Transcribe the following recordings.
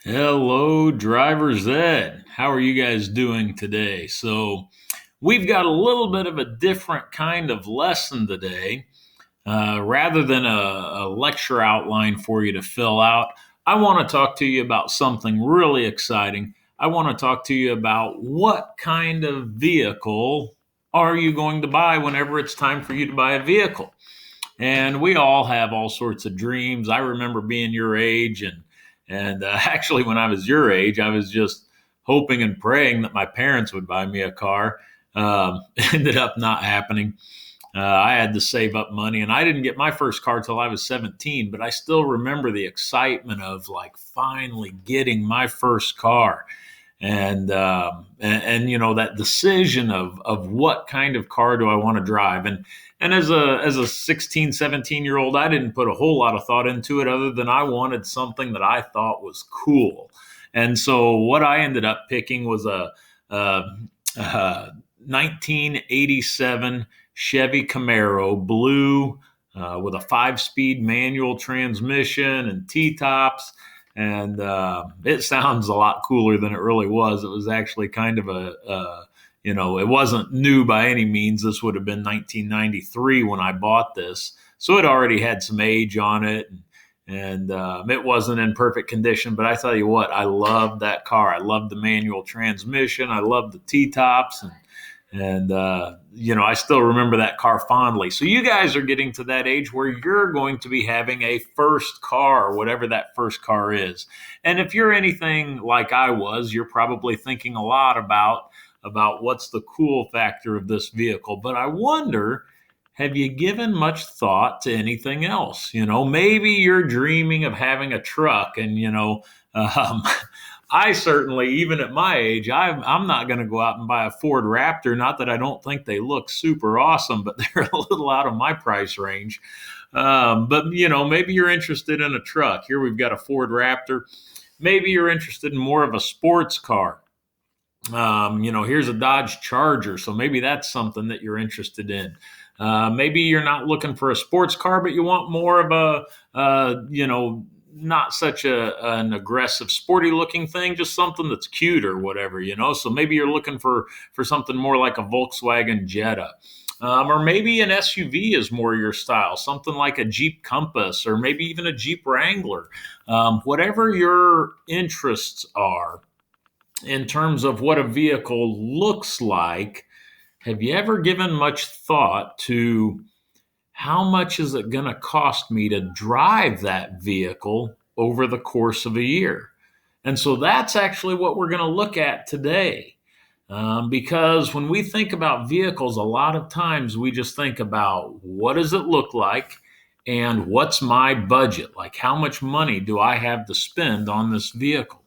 Hello, driver's ed. How are you guys doing today? So, we've got a little bit of a different kind of lesson today. Rather than a lecture outline for you to fill out, I want to talk to you about something really exciting. I want to talk to you about what kind of vehicle are you going to buy whenever it's time for you to buy a vehicle. And we all have all sorts of dreams. I remember being your age, and actually, when I was your age, I was just hoping and praying that my parents would buy me a car. Ended up not happening. I had to save up money, and I didn't get my first car till I was 17. But I still remember the excitement of like finally getting my first car, and you know that decision of what kind of car do I want to drive. And as a 16, 17-year old, I didn't put a whole lot of thought into it other than I wanted something that I thought was cool. And so what I ended up picking was a 1987 Chevy Camaro blue, with a 5-speed manual transmission and T-tops. And it sounds a lot cooler than it really was. It was actually kind of it wasn't new by any means. This would have been 1993 when I bought this. So it already had some age on it. And it wasn't in perfect condition. But I tell you what, I loved that car. I loved the manual transmission. I loved the T-tops. And I still remember that car fondly. So you guys are getting to that age where you're going to be having a first car, whatever that first car is. And if you're anything like I was, you're probably thinking a lot about what's the cool factor of this vehicle. But I wonder, have you given much thought to anything else? Maybe you're dreaming of having a truck, and um, I certainly, even at my age, I'm not going to go out and buy a Ford Raptor. Not that I don't think they look super awesome, but they're a little out of my price range. But maybe you're interested in a truck. Here we've got a Ford Raptor. Maybe you're interested in more of a sports car. Here's a Dodge Charger, so maybe that's something that you're interested in. Maybe you're not looking for a sports car, but you want more of not such an aggressive, sporty looking thing, just something that's cute or whatever. So maybe you're looking for something more like a Volkswagen Jetta. Or maybe an SUV is more your style, something like a Jeep Compass or maybe even a Jeep Wrangler. Whatever your interests are in terms of what a vehicle looks like, have you ever given much thought to how much is it going to cost me to drive that vehicle over the course of a year? And so that's actually what we're going to look at today. Because when we think about vehicles, a lot of times we just think about what does it look like and what's my budget? Like, how much money do I have to spend on this vehicle?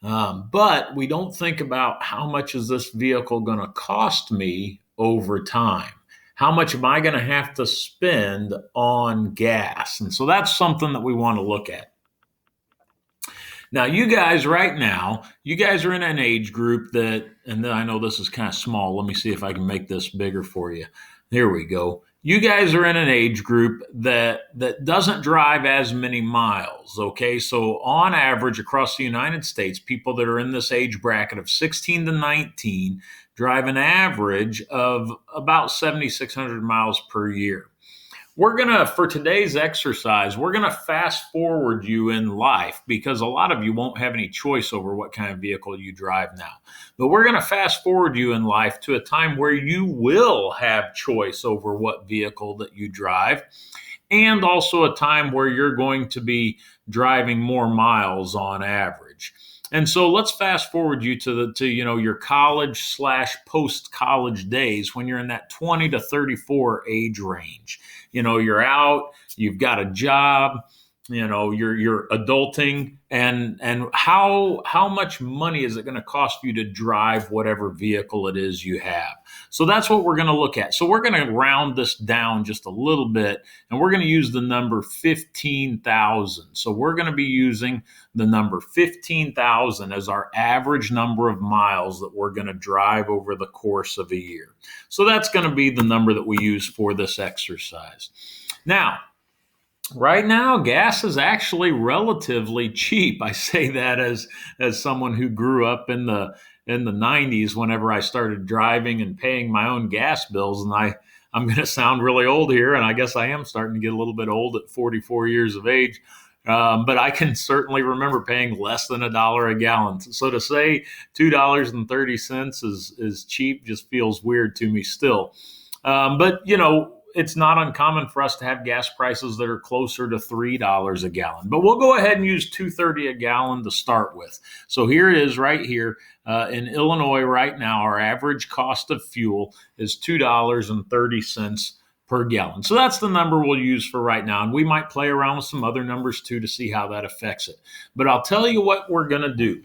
But we don't think about how much is this vehicle going to cost me over time? How much am I going to have to spend on gas? And so that's something that we want to look at. Now, you guys right now, you guys are in an age group and then I know this is kind of small. Let me see if I can make this bigger for you. There we go. You guys are in an age group that doesn't drive as many miles. Okay, so on average across the United States, people that are in this age bracket of 16 to 19 drive an average of about 7,600 miles per year. For today's exercise, we're going to fast forward you in life because a lot of you won't have any choice over what kind of vehicle you drive now. But we're going to fast forward you in life to a time where you will have choice over what vehicle that you drive, and also a time where you're going to be driving more miles on average. And so let's fast forward you to your college slash post college days when you're in that 20 to 34 age range. You're out, you've got a job, you're adulting, and how much money is it going to cost you to drive whatever vehicle it is you have? So that's what we're going to look at. So we're going to round this down just a little bit, and we're going to use the number 15,000. So we're going to be using the number 15,000 as our average number of miles that we're going to drive over the course of a year. So that's going to be the number that we use for this exercise. Now, Right now, gas is actually relatively cheap. I say that as someone who grew up in the 90s whenever I started driving and paying my own gas bills. And I'm going to sound really old here, and I guess I am starting to get a little bit old at 44 years of age. But I can certainly remember paying less than $1 a gallon. So to say $2.30 is cheap just feels weird to me still. But it's not uncommon for us to have gas prices that are closer to $3 a gallon. But we'll go ahead and use 230 a gallon to start with. So here it is right here in Illinois right now. Our average cost of fuel is $2.30 per gallon. So that's the number we'll use for right now. And we might play around with some other numbers too to see how that affects it. But I'll tell you what we're going to do.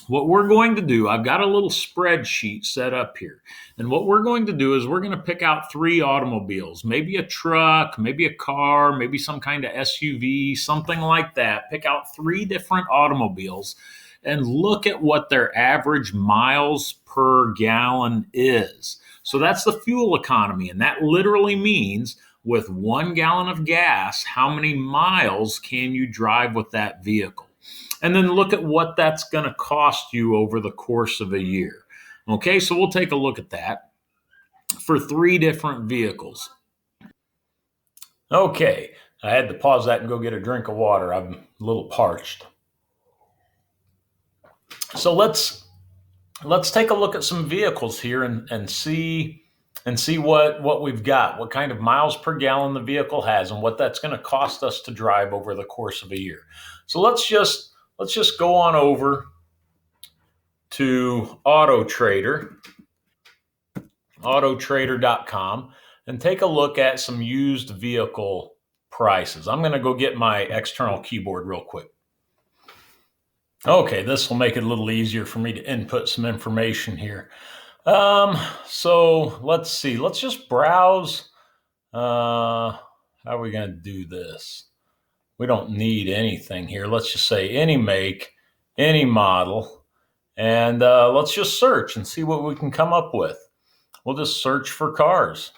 What we're going to do, I've got a little spreadsheet set up here. And what we're going to do is we're going to pick out 3 automobiles, maybe a truck, maybe a car, maybe some kind of SUV, something like that. Pick out 3 different automobiles and look at what their average miles per gallon is. So that's the fuel economy. And that literally means with 1 gallon of gas, how many miles can you drive with that vehicle? And then look at what that's going to cost you over the course of a year. Okay, so we'll take a look at that for 3 different vehicles. Okay, I had to pause that and go get a drink of water. I'm a little parched. So let's take a look at some vehicles here and see what we've got, what kind of miles per gallon the vehicle has, and what that's going to cost us to drive over the course of a year. So let's just go on over to autotrader.com, and take a look at some used vehicle prices. I'm going to go get my external keyboard real quick. Okay, this will make it a little easier for me to input some information here. So let's see. Let's just browse. How are we going to do this? We don't need anything here. Let's just say any make, any model, and let's just search and see what we can come up with. We'll just search for cars,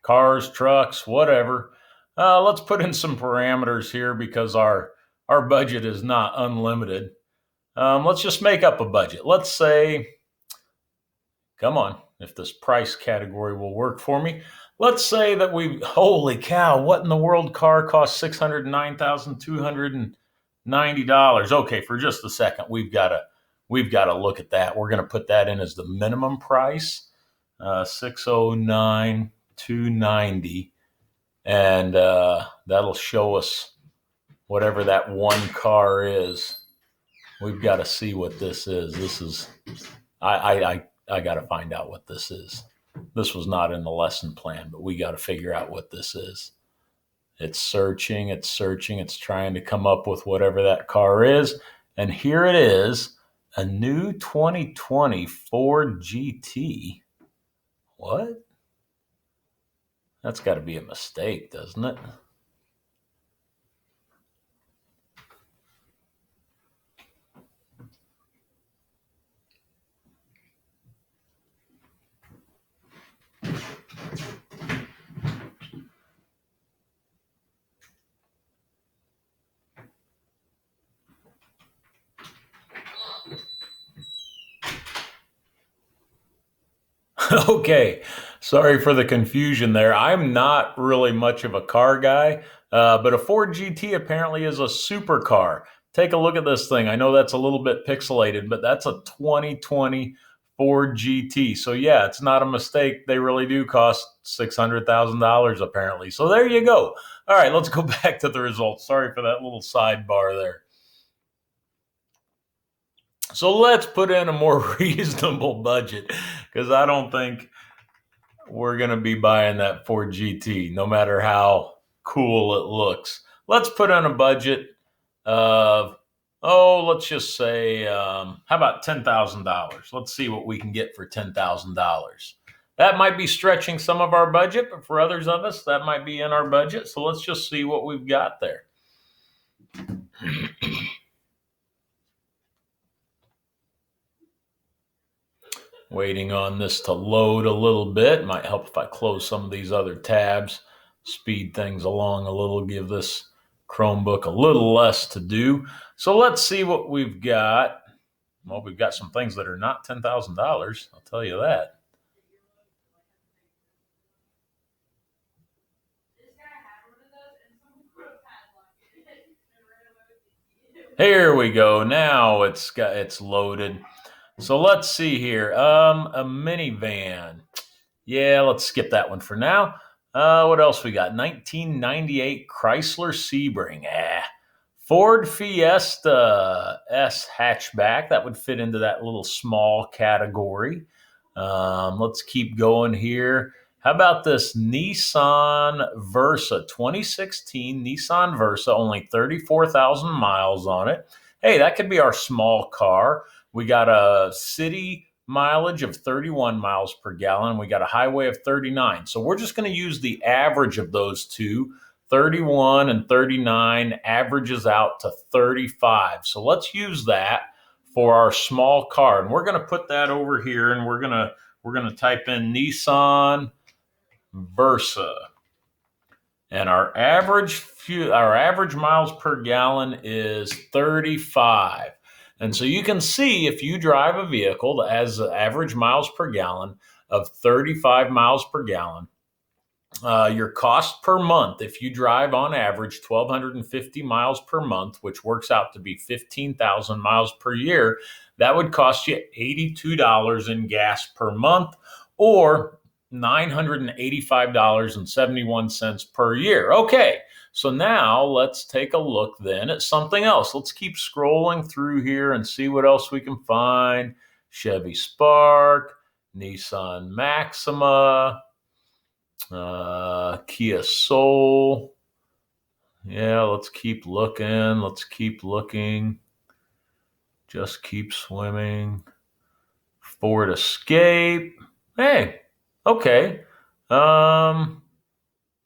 trucks, whatever. Let's put in some parameters here because our budget is not unlimited. Let's just make up a budget. Let's say, come on, if this price category will work for me. Let's say that holy cow, what in the world car costs $609,290? Okay, for just a second, we've got to look at that. We're going to put that in as the minimum price, $609,290, and that'll show us whatever that one car is. We've got to see what this is. This is, I got to find out what this is. This was not in the lesson plan, but we got to figure out what this is. It's searching, it's trying to come up with whatever that car is. And here it is, a new 2020 Ford GT. What? That's got to be a mistake, doesn't it? Okay, sorry for the confusion there. I'm not really much of a car guy, but a Ford GT apparently is a supercar. Take a look at this thing. I know that's a little bit pixelated, but that's a 2020 Ford GT. So yeah, it's not a mistake. They really do cost $600,000 apparently. So there you go. All right, let's go back to the results. Sorry for that little sidebar there. So let's put in a more reasonable budget because I don't think we're going to be buying that Ford GT, no matter how cool it looks. Let's put in a budget of, let's just say, how about $10,000? Let's see what we can get for $10,000. That might be stretching some of our budget, but for others of us, that might be in our budget. So let's just see what we've got there. Waiting on this to load a little bit. Might help if I close some of these other tabs speed things along a little, give this Chromebook a little less to do. So let's see what we've got. Well, we've got some things that are not $10,000. I'll tell you that. Here we go. Now it's loaded. So let's see here. A minivan. Yeah, let's skip that one for now. What else we got? 1998 Chrysler Sebring. Ford Fiesta S hatchback. That would fit into that little small category. Let's keep going here. How about this Nissan Versa, 2016 Nissan Versa, only 34,000 miles on it. Hey, that could be our small car. We got a city mileage of 31 miles per gallon. We got a highway of 39. So we're just going to use the average of those two. 31 and 39 averages out to 35. So let's use that for our small car. And we're going to put that over here, and we're going to type in Nissan Versa. And our average miles per gallon is 35. And so you can see if you drive a vehicle that has the average miles per gallon of 35 miles per gallon, your cost per month, if you drive on average 1,250 miles per month, which works out to be 15,000 miles per year, that would cost you $82 in gas per month, or $985.71 per year. Okay, so now let's take a look then at something else. Let's keep scrolling through here and see what else we can find. Chevy Spark, Nissan Maxima, Kia Soul. Yeah, let's keep looking. Let's keep looking. Just keep swimming. Ford Escape. Hey, okay.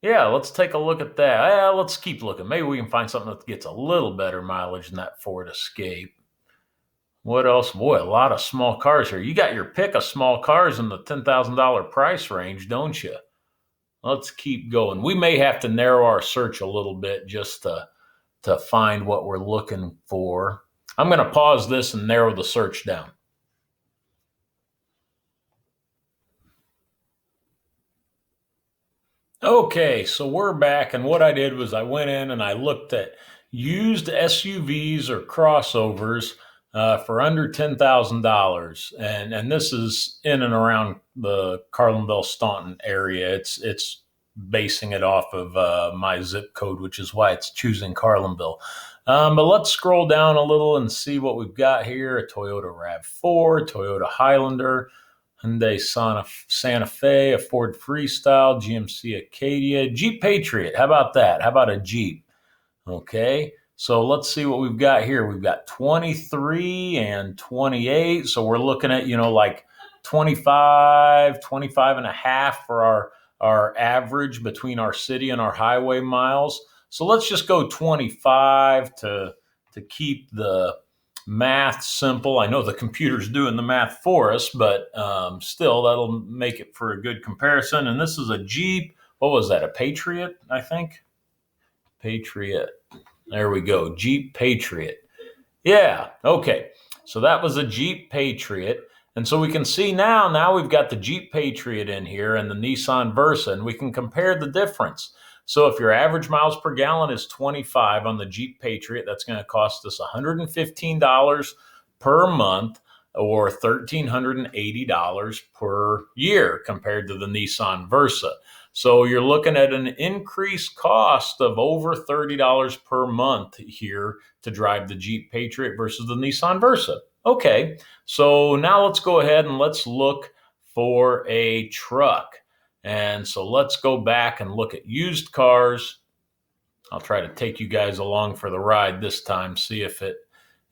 Yeah, let's take a look at that. Yeah, let's keep looking. Maybe we can find something that gets a little better mileage than that Ford Escape. What else? Boy, a lot of small cars here. You got your pick of small cars in the $10,000 price range, don't you? Let's keep going. We may have to narrow our search a little bit just to find what we're looking for. I'm going to pause this and narrow the search down. Okay, so we're back, and what I did was I went in and I looked at used SUVs or crossovers for under $10,000, and this is in and around the Carlinville Staunton area. It's basing it off of my zip code, which is why it's choosing Carlinville. But let's scroll down a little and see what we've got here: a Toyota RAV4, Toyota Highlander, Hyundai Santa Fe, a Ford Freestyle, GMC Acadia, Jeep Patriot. How about that? How about a Jeep? Okay, so let's see what we've got here. We've got 23 and 28. So we're looking at, like 25 and a half for our average between our city and our highway miles. So let's just go 25 to keep the math simple. I know the computer's doing the math for us, but still, that'll make it for a good comparison. And this is a Jeep. What was that? A Patriot, I think? Patriot. There we go. Jeep Patriot. Yeah. Okay. So that was a Jeep Patriot. And so we can see now we've got the Jeep Patriot in here and the Nissan Versa, and we can compare the difference. So if your average miles per gallon is 25 on the Jeep Patriot, that's going to cost us $115 per month, or $1,380 per year compared to the Nissan Versa. So you're looking at an increased cost of over $30 per month here to drive the Jeep Patriot versus the Nissan Versa. Okay, so now let's go ahead and let's look for a truck. And so let's go back and look at used cars. I'll try to take you guys along for the ride this time, see if it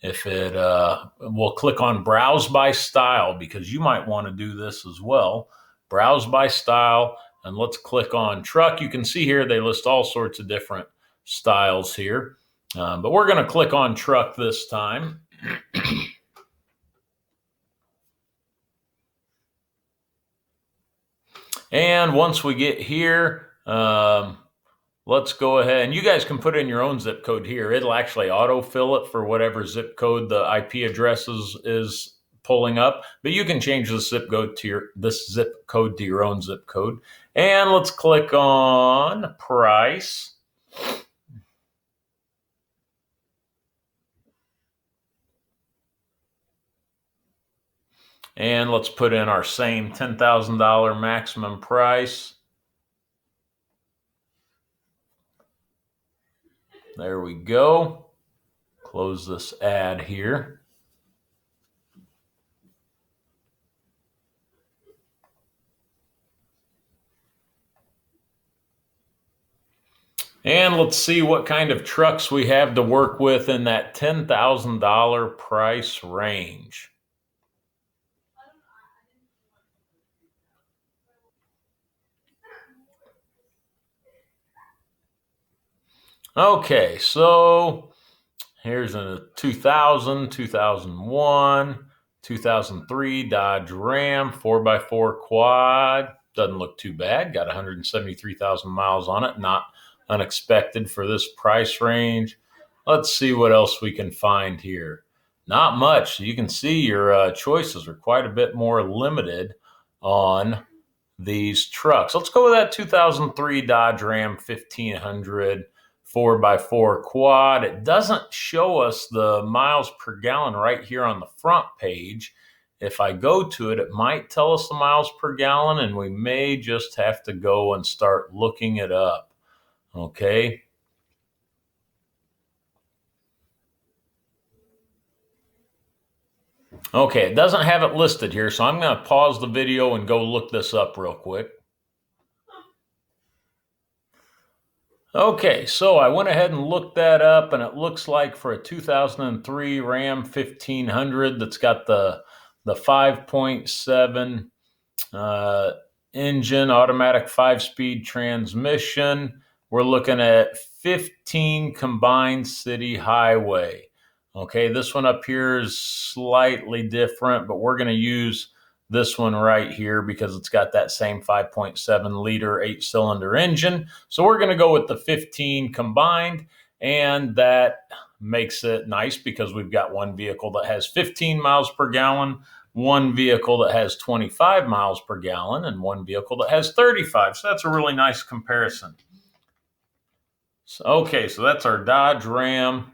we'll click on browse by style, because you might want to do this as well. Browse by style, and let's click on truck. You can see here they list all sorts of different styles here, but we're going to click on truck this time. And once we get here, let's go ahead, and you guys can put in your own zip code here. It'll actually autofill it for whatever zip code the IP address is pulling up, but you can change this zip code to your own zip code. And let's click on price. And let's put in our same $10,000 maximum price. There we go. Close this ad here. And let's see what kind of trucks we have to work with in that $10,000 price range. Okay, so here's a 2000, 2001, 2003 Dodge Ram 4x4 quad. Doesn't look too bad. Got 173,000 miles on it. Not unexpected for this price range. Let's see what else we can find here. Not much. You can see your choices are quite a bit more limited on these trucks. Let's go with that 2003 Dodge Ram 1500 4x4 quad. It doesn't show us the miles per gallon right here on the front page. If I go to it, it might tell us the miles per gallon, and we may just have to go and start looking it up. Okay. Okay, it doesn't have it listed here, so I'm going to pause the video and go look this up real quick. Okay, so I went ahead and looked that up, and it looks like for a 2003 Ram 1500 that's got the 5.7 engine, automatic 5-speed transmission, we're looking at 15 combined city highway. Okay, this one up here is slightly different, but we're going to use this one right here because it's got that same 5.7 liter 8-cylinder engine. So we're going to go with the 15 combined, and that makes it nice because we've got one vehicle that has 15 miles per gallon, one vehicle that has 25 miles per gallon, and one vehicle that has 35. So that's a really nice comparison. Okay, so that's our Dodge Ram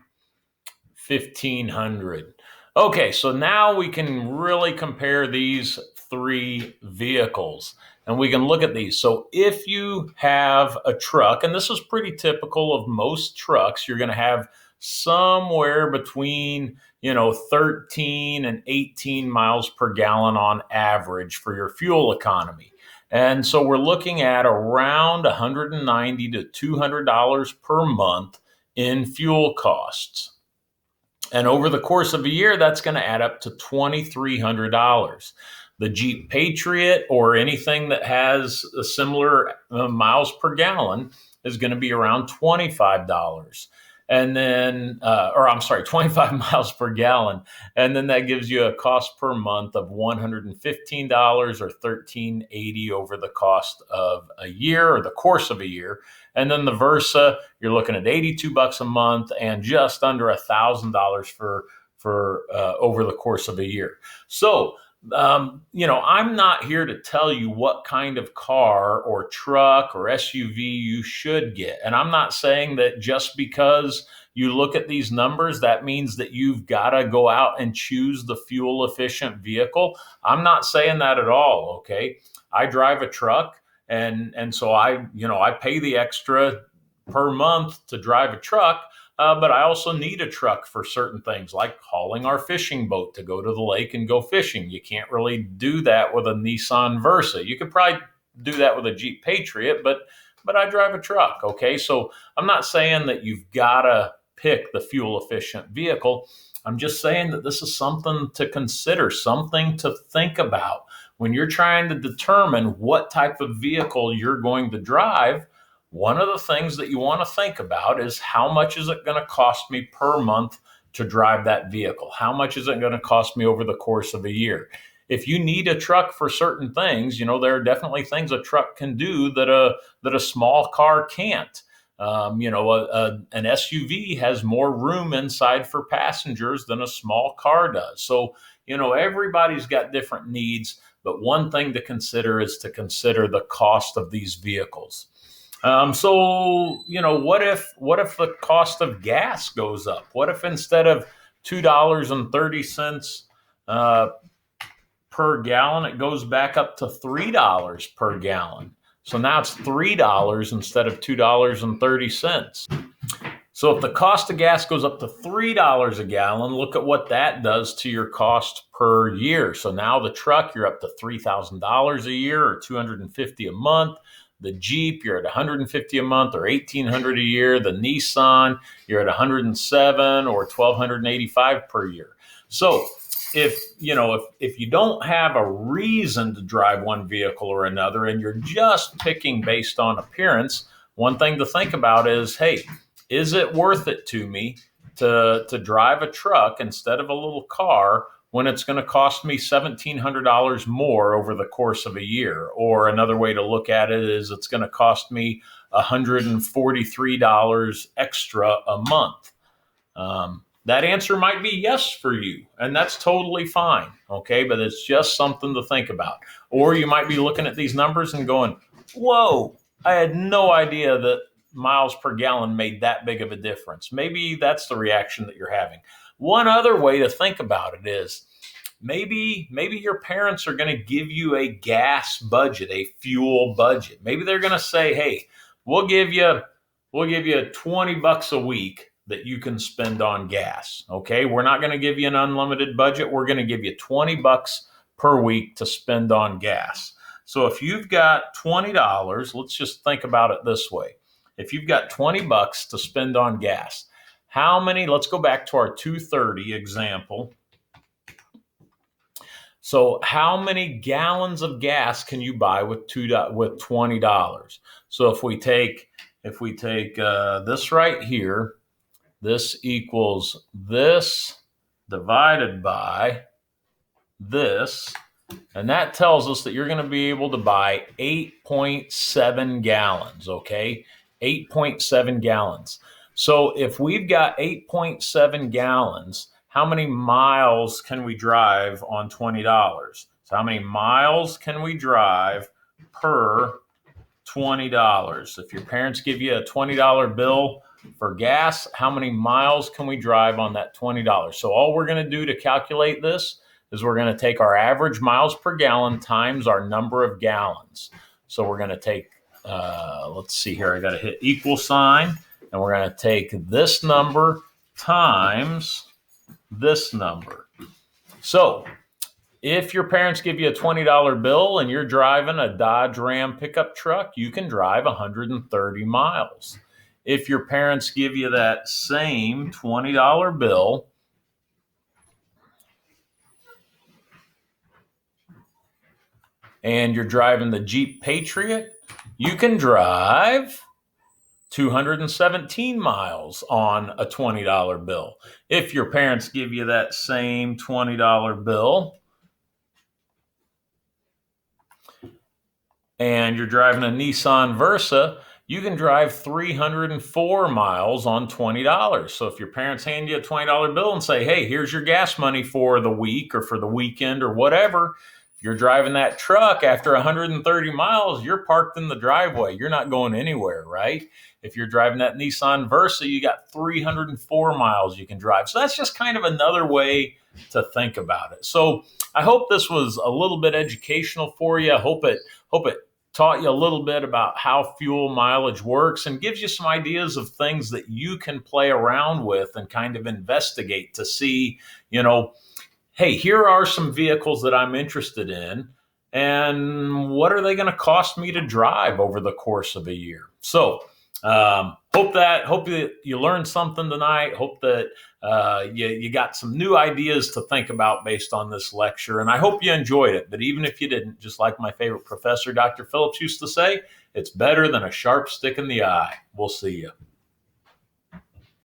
1500. Okay, so now we can really compare these three vehicles and we can look at these. So if you have a truck, and this is pretty typical of most trucks, you're going to have somewhere between 13 and 18 miles per gallon on average for your fuel economy. And so we're looking at around $190 to $200 per month in fuel costs. And over the course of a year, that's going to add up to $2,300. The Jeep Patriot or anything that has a similar miles per gallon is going to be around $25. And then, 25 miles per gallon. And then that gives you a cost per month of $115 or $1,380 over the cost of a year or the course of a year. And then the Versa, you're looking at $82 a month and just under $1,000 for over the course of a year. So, I'm not here to tell you what kind of car or truck or SUV you should get. And I'm not saying that just because you look at these numbers, that means that you've got to go out and choose the fuel efficient vehicle. I'm not saying that at all. Okay. I drive a truck and so I pay the extra per month to drive a truck. But I also need a truck for certain things like hauling our fishing boat to go to the lake and go fishing. You can't really do that with a Nissan Versa. You could probably do that with a Jeep Patriot, but I drive a truck. Okay. So I'm not saying that you've got to pick the fuel efficient vehicle. I'm just saying that this is something to consider, something to think about when you're trying to determine what type of vehicle you're going to drive. One of the things that you want to think about is how much is it going to cost me per month to drive that vehicle? How much is it going to cost me over the course of a year? If you need a truck for certain things, there are definitely things a truck can do that a small car can't. An SUV has more room inside for passengers than a small car does. So, everybody's got different needs, but one thing to consider is to consider the cost of these vehicles. What if the cost of gas goes up? What if instead of $2.30 per gallon, it goes back up to $3 per gallon? So now it's $3 instead of $2.30. So if the cost of gas goes up to $3 a gallon, look at what that does to your cost per year. So now the truck, you're up to $3,000 a year or $250 a month. The Jeep, you're at $150 a month or $1,800 a year. The Nissan, you're at $107 or $1,285 per year. So if you don't have a reason to drive one vehicle or another, and you're just picking based on appearance, one thing to think about is, hey, is it worth it to me to drive a truck instead of a little car when it's going to cost me $1,700 more over the course of a year? Or another way to look at it is it's going to cost me $143 extra a month. That answer might be yes for you, and that's totally fine, okay? But it's just something to think about. Or you might be looking at these numbers and going, whoa, I had no idea that miles per gallon made that big of a difference. Maybe that's the reaction that you're having. One other way to think about it is maybe your parents are going to give you a gas budget, a fuel budget. Maybe they're going to say, hey, we'll give you $20 a week that you can spend on gas. Okay, we're not going to give you an unlimited budget. We're going to give you $20 per week to spend on gas. So if you've got $20, let's just think about it this way. If you've got $20 to spend on gas, let's go back to our 230 example. So how many gallons of gas can you buy with $20? So if we take this right here, this equals this divided by this, and that tells us that you're going to be able to buy 8.7 gallons, okay? 8.7 gallons. So if we've got 8.7 gallons, how many miles can we drive on $20? So how many miles can we drive per $20? If your parents give you a $20 bill for gas, how many miles can we drive on that $20? So all we're going to do to calculate this is we're going to take our average miles per gallon times our number of gallons. So we're going to take, let's see here, I got to hit equal sign, and we're going to take this number times this number. So if your parents give you a $20 bill and you're driving a Dodge Ram pickup truck, you can drive 130 miles. If your parents give you that same $20 bill and you're driving the Jeep Patriot, you can drive 217 miles on a $20 bill. If your parents give you that same $20 bill and you're driving a Nissan Versa, you can drive 304 miles on $20. So if your parents hand you a $20 bill and say, hey, here's your gas money for the week or for the weekend or whatever, if you're driving that truck after 130 miles, you're parked in the driveway. You're not going anywhere, right? If you're driving that Nissan Versa, you got 304 miles you can drive. So that's just kind of another way to think about it. So I hope this was a little bit educational for you. I hope it taught you a little bit about how fuel mileage works and gives you some ideas of things that you can play around with and kind of investigate to see, hey, here are some vehicles that I'm interested in, and what are they going to cost me to drive over the course of a year? So hope that you learned something tonight. Hope that you got some new ideas to think about based on this lecture, and I hope you enjoyed it. But even if you didn't, just like my favorite professor, Dr. Phillips, used to say, it's better than a sharp stick in the eye. We'll see you.